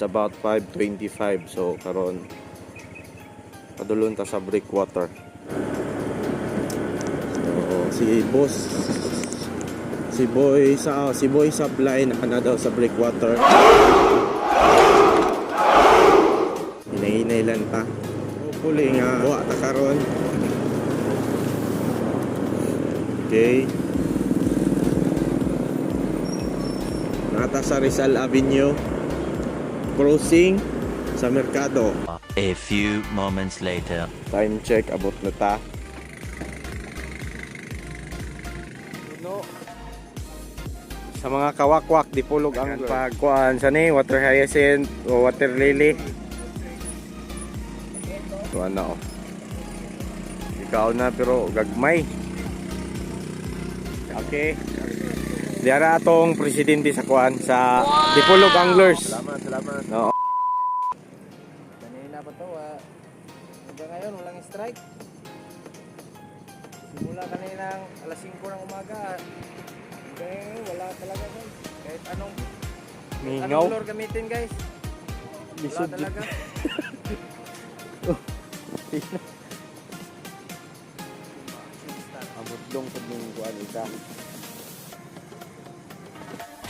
It's about 5:25. So karon padulon ta sa Breakwater. So si Boy Supply na daw sa Breakwater. Hinay lang ta. Hopefully nga buha ta karon. Okay. Nata sa Rizal Avenue. Crossing sa Mercado. A few moments later. Time check, abot na ta. No. Sa mga kawakwak, dipulog ang pagkuhan sa ni water hyacinth o water lily. So ano, ikaw na pero gagmay. Okay. Diara atong presidente sa kuan sa Dipolog Anglers. Salamat. No. Kanina pa to hanggang ngayon walang strike. Simula kaninang alas 5 ng umaga. Hanggang wala talaga guys. Kahit anong floor gamitin guys. Wala talaga. Abot dong sa ning kuan isa.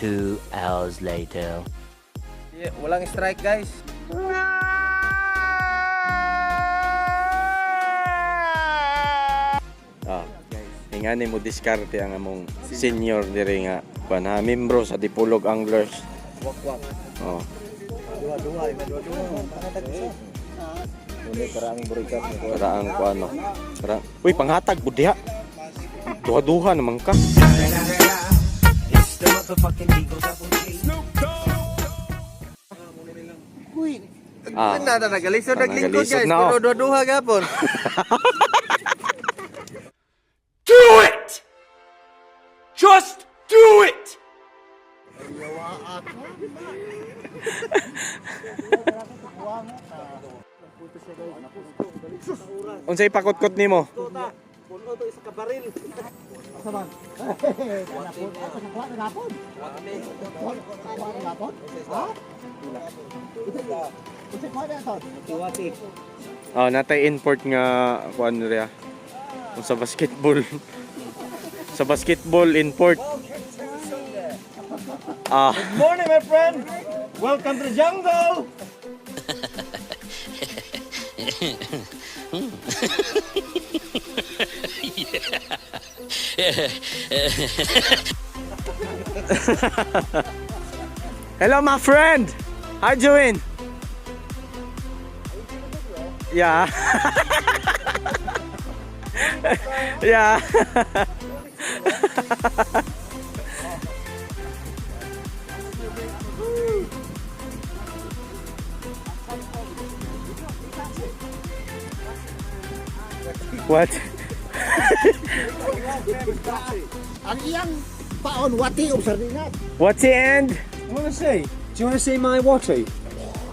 2 hours later. Yeah, walang strike guys. Ingani mo diskarte ang among senior diri nga kuan ha, membro sa Dipolog Anglers. Wakwak. Oh. Dua-dua. Pangatag isa. Muli karaang burikat ni ko. Para ang kuano. Para uy panghatag budya. Duha-duha naman ka. Uy. Ah. Nagalisod naglingkod Nagalisod guys. na, oh. Pero dua-dua gapon. Do it! Just do it! Unsay pakot-kot nimo? Puno to isa ka baril. Asa man? Oh, natay import nga kuan diri ah. Kung sa basketball. Sa basketball import. Ah, Good morning my friend. Welcome to the jungle. hello my friend. How you doing? Yeah. Yeah. What? Ang iyang paon wati og sardinas. What's the end? You wanna say? Do you wanna say my watty?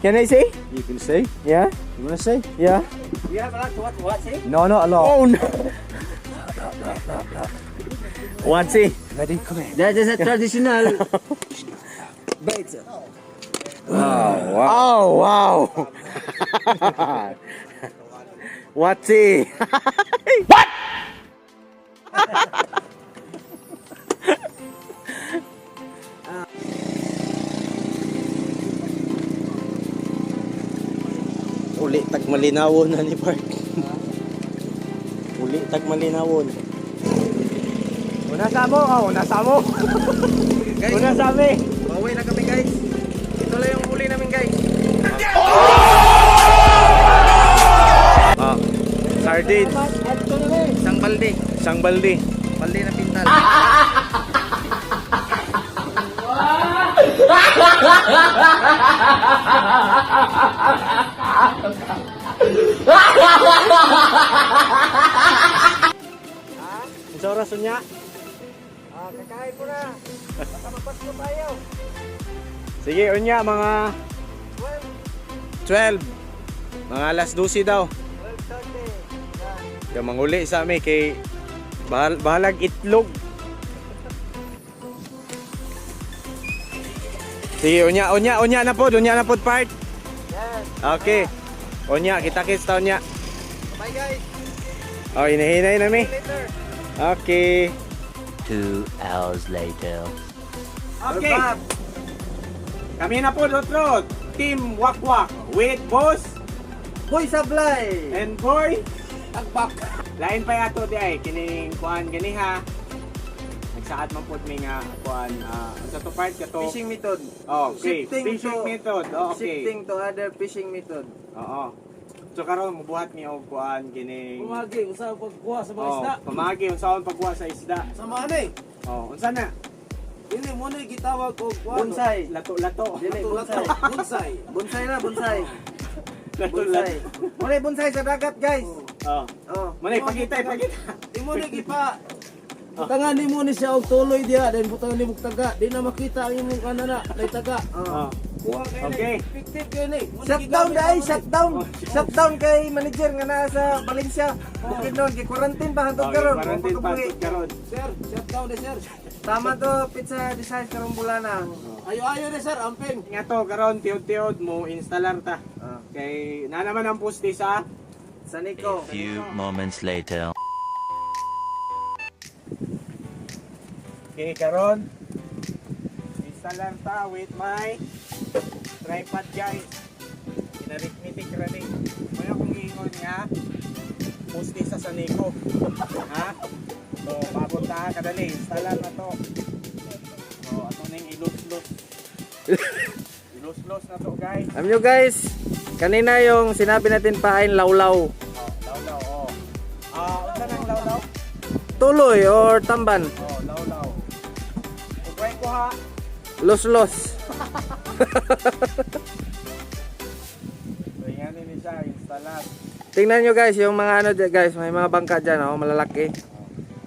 Can I say? You can say. Yeah? You wanna say? Yeah? You have a lot to what say? No, not a lot. Oh no. What's it? Ready? Come here. That is a traditional bait. Oh wow. What's it? What? Uli tag malinawon na ni Park. Uli tag malinawon. Una sa mo, una sa mo. Guys, Una sabi. pauwi na kami guys. Ito lang yung huli namin guys. Ah, sardines, Isang balde. isang balde. Balde na pintal. Sa oras niya. Kakain ko na. Baka magpasko tayo. Sige, unya mga 12. Mga alas 12 daw. 12:30. Kaya manguli sa amin kay bahalag itlog. Sige, unya na pod part. Yes. Okay. Unya, kita-kits ta unya. Bye guys. Oh, hinahinay na mi. See you later. Okay. 2 hours later. Okay. Kami na po Rotrod. Team Wakwak with Boss Boy Sablay. and Boy. Tagbak. Lain pa yato di ay kining kuan gani ha. Nagsaad man pud mi nga kuan sa to part kato. Fishing method. Oh, okay. Shifting Fishing to- method. Oh, okay. Shifting to other fishing method. Oo. So karon mubuhat mi og kuan kining Pumagi, usa pagkuha sa mga isda. pamagi unsaon pagkuha sa isda. Sama ni. Oh, unsa na? Dili mo ni gitawag og bonsai. Lato-lato. Dili bonsai. Bonsai. Bonsai na bonsai. Bonsai. Lato-lato. Mo ni bonsai sa dagat, guys. Oh. Oh. Manay pakita. Di mo ni gipa. Butangan ni mo ni siya og tuloy diha, then butangan ni mo taga. Di na makita ang imong kanana, nay taga. Oh. Kuha kay Okay. Effective kay ni. Shutdown dai, shutdown. Shutdown kay manager nga naa sa Valencia. Okay doon, kay quarantine pa hangtod karon. Quarantine pa hangtod karon. Sir, shutdown de sir. Tama to, pizza design karong bulana. Ayo de sir, amping. Nga to karon tiod-tiod mo installer ta. Ah, Kay na naman ang poste sa sa Nico. Few moments later. Okay, karon installer ta with my tripod guys. Inaritmetic running. May akong giingon nga poste sa Sanico. Ha? So, paabot ta kadali, installer na to. So, ato ning ilus-lus. Ilus-lus na to guys. Alam nyo guys, kanina yung sinabi natin pain lawlaw. Oh, lawlaw, oh. Unsa nang lawlaw? Tuloy or tamban. Oh, lawlaw. Ugway ko ha. Los. So, yan ni siya, installer. Tingnan nyo guys, yung mga ano dyan guys, may mga bangka dyan, oh, malalaki.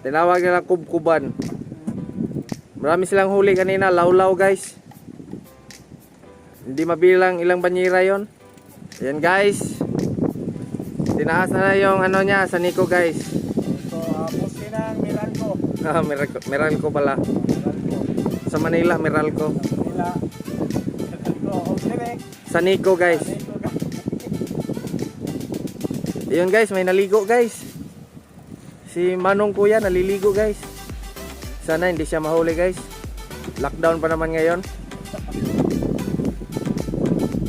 Tinawag nila kubkuban. Marami silang huli kanina, lawlaw guys. Hindi mabilang ilang banyera yon. Ayan guys. Tinaas na yung ano niya sa Nico guys. So, poste ng Meralco. Meralco pala. Meralco. Sa Manila, Meralco. Nila. Meralco. Okay, Sa Nico guys. Ayun guys, may naligo guys. Si Manong Kuya naliligo guys. Sana hindi siya mahuli guys. Lockdown pa naman ngayon.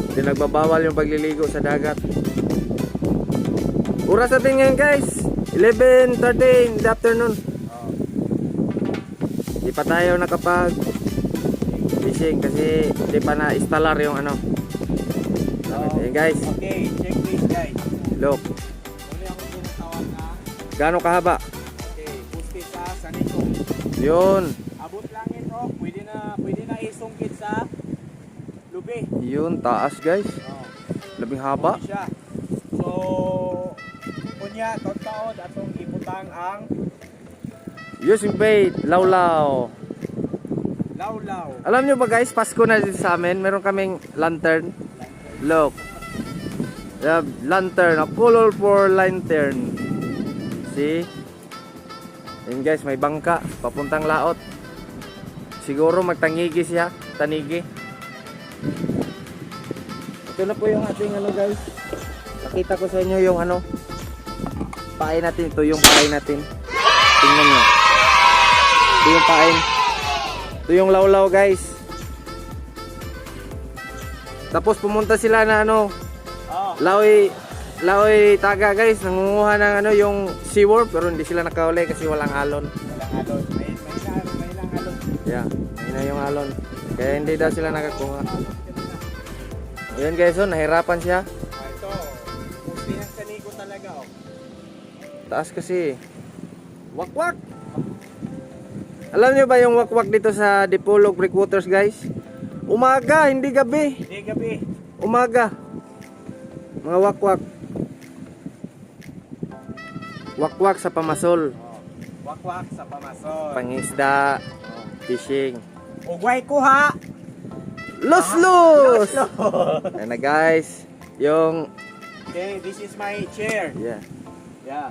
Hindi nagbabawal yung pagliligo sa dagat. Oras natin ngayon guys, 11:30 in the afternoon. Di pa tayo nakapag fishing kasi di pa na-installer yung ano. Ayan guys, Okay, check this guys. look. Uli ako tinatawag na. Gaano kahaba? Okay, poste sa Sanico. Yun. Abot lang ito. Pwede na isungkit sa lubi. Yun, taas guys. Oh, Labing haba. pwede siya. So, kunya, taon-taon, atong ibutang ang Using bait, lawlaw. lawlaw. Alam nyo ba guys, Pasko na dito sa amin. Meron kaming lantern. Look. The lantern, a colorful lantern. See? Yan guys, may bangka. Papuntang laot. Siguro magtangigi siya. Tanigi. Ito na po yung ating ano guys. Nakita ko sa inyo yung ano. Pain natin. Ito yung pain natin. Tingnan nyo. Ito yung pain. Ito yung lawlaw guys. Tapos pumunta sila na ano, Oh, Laoy taga guys, nangunguha ng ano yung seaworm pero hindi sila nakahuli kasi walang alon. walang alon. May lang alon. Yeah, yun na yung alon. Kaya hindi daw sila nakakuha. Ayun guys, oh, nahirapan siya. Ito, poste ng Sanico talaga. Oh. Taas kasi. Wakwak. Alam niyo ba yung wakwak dito sa Dipolog Breakwaters guys? Umaga, hindi gabi. Hindi gabi. Umaga. Mga wakwak. Wakwak sa pamasol. Oh, wakwak sa pamasol. Pangisda. Fishing. Ugway ko ha. Los! Ayan na guys. Yung, Okay, this is my chair. yeah. Yeah.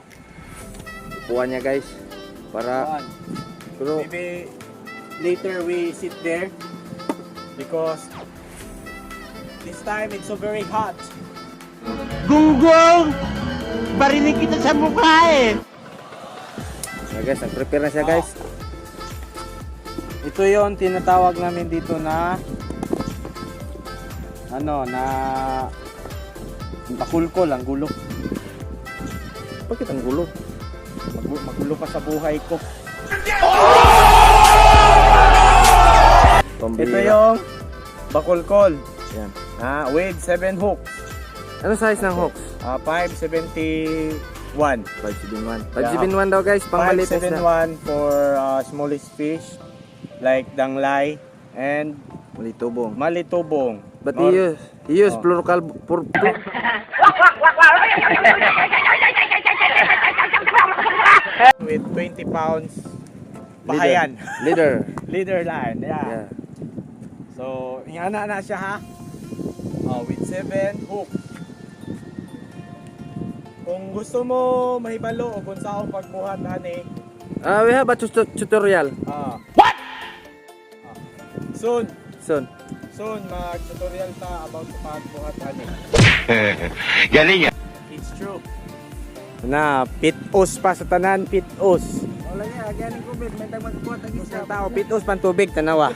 Upuan niya guys. Para, One. pero, Maybe later we sit there. because this time it's so very hot. Gunggong! Barinig kita sa mukha eh! So guys, nag-prepare na siya guys. Ito yon tinatawag namin dito na ano na bakulkol ang gulo. Bakit ang gulo? Magulo pa sa buhay ko. Pambira. Ito yung bakulkol. Yan. With 7 hooks. Ano size ng hooks? 571. 571. 571 daw guys, pang maliit na. 571 for smallest fish like danglay and Malitubong. malitubong. But Or- he used plural with 20 pounds bahayan. Leader. Leader line. Yeah. Yeah. So, ingana na siya ha. With 7 hooks. Kung gusto mo mahibalo o kung saan pagbuhat ani, We have a tutorial what? Soon mag-tutorial ta about sa pagbuhat ani. Galing yan! It's true. Na pitos pa sa tanan, pitos. Wala niya, galing ko may magbuhat ang Sa tao, pitos pan tubig tanawa.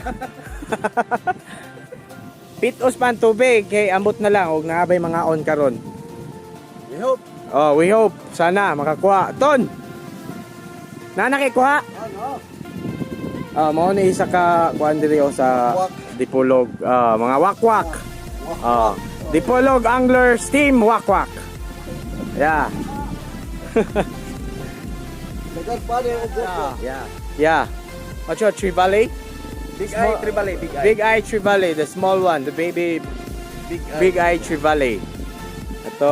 Pitos pan tubig kay ambot na lang og naabay mga on karon. We hope. We hope sana makakuha. Ton. Na nakikuha? Mao ni isa ka kuan diri o sa Dipolog, mga wakwak. Dipolog Anglers Team Wakwak. Yeah. Yeah. What's your trevally? Big Small- eye, tribali, big eye. Big eye trevally, the small one, the baby big eye trevally. Ito,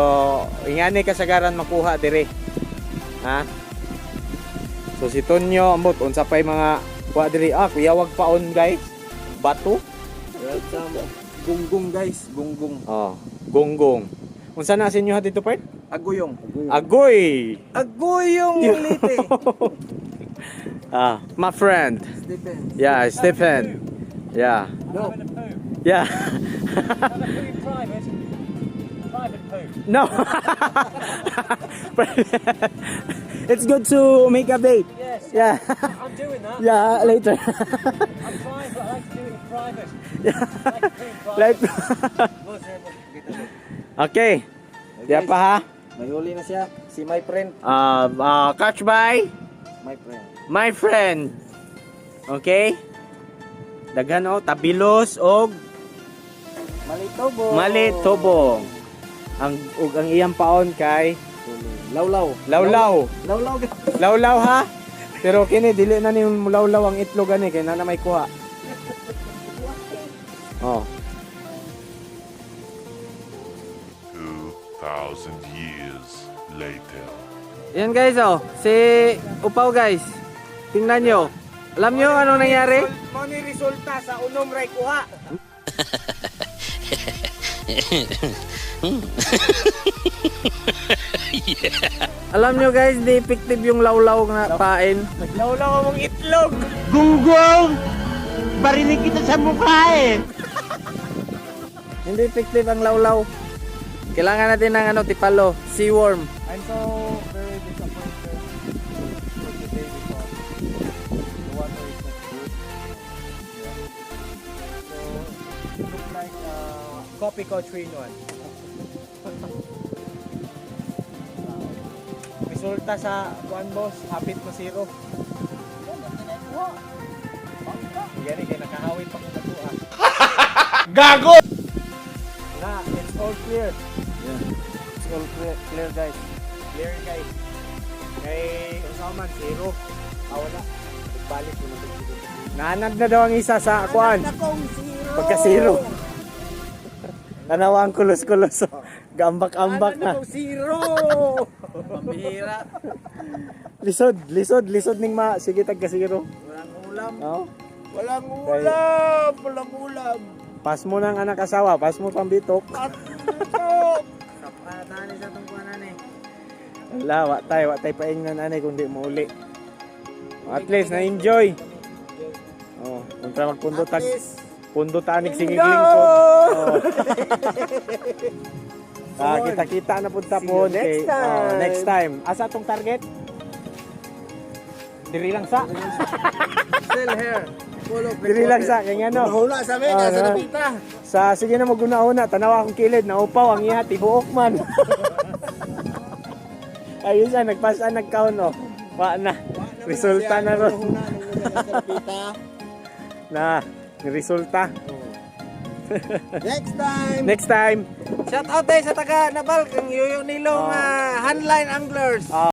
ingani kasagaran makuha dire. Ha? So si Tonyo ambot unsa pay mga kuha diri kuyawag paon guys. Bato. Gunggong guys, gunggong. Gonggong. Unsa na sa inyo dito part? Aguyong. Agoy. Aguyong lite. My friend. Stephen. Yeah, Stephen. Yeah. No. Yeah. No. It's good to make a bait. Yes. Yeah. I'm doing that. Yeah, later. I'm trying, but I like to do it in private. I like to do it in private. Like Okay. Diya pa ha. May huli na siya. Si my friend. Catch by My friend. my friend. Okay? Daghan o tabilos og Malitobo. malitobong. Ang iyang paon kay Lawlaw. lawlaw. Lawlaw. Lawlaw ha. Pero kini dili na ni lawlaw ang itlog ani kay na may kuha. Oh. 2,000 years later. Yan guys si Upaw guys. Tingnan nyo. Alam nyo anong nangyari? Mo ni resulta sa unom ray kuha. Alam nyo guys, di effective yung lawlaw na pain. Lawlaw mong itlog. Gunggong! Barinig kita sa mukha eh! Hindi effective ang lawlaw. Kailangan natin ng tipalo, seaworm. I'm so very disappointed with today because the water is not good. Yeah. So it looks like coffee ko 3-in-1. Resulta sa kuan boss, hapit mo zero. Gani kay nakahawit pa ko na to Gago! Na, it's all clear. It's all clear guys. Clear guys. Kay usaman zero. Wala. Balik mo na ito. Naanad na daw ang isa sa kuan. Pagka zero. Tanawa ang kulos-kulos. Gambak-ambak na. Zero! Pambihira. Lisod ning sige tagka zero. Walang ulam. No? Walang ulam. Walang ulam. Pas mo ng anak asawa, pas mo pambitok. Kapatani sa itong kuwanan eh. Wala, wa tay paingnan anay kung di mo uli. At least na-enjoy. Oh, kontra magpundo tag Pundo tanig singigling po. Oh. Kita-kita na punta po. next time. Next time. Asa tong target? Diri lang sa. Still here. Full of Diri lang sa. Kaya ano. Hula sa amin, Ah, sa na. napita. Sige na maguna-una. Tanawa akong kilid. Naupaw ang iya. Tibuok man. Ayun siya. Nagpasa nagkaon o. Wa na. Resulta na ron. Hula nung sa napita. Na. Resulta. Next time. Next time. Shout out tayo sa taga Nabal, kang Yoyo Nilong Handline Anglers.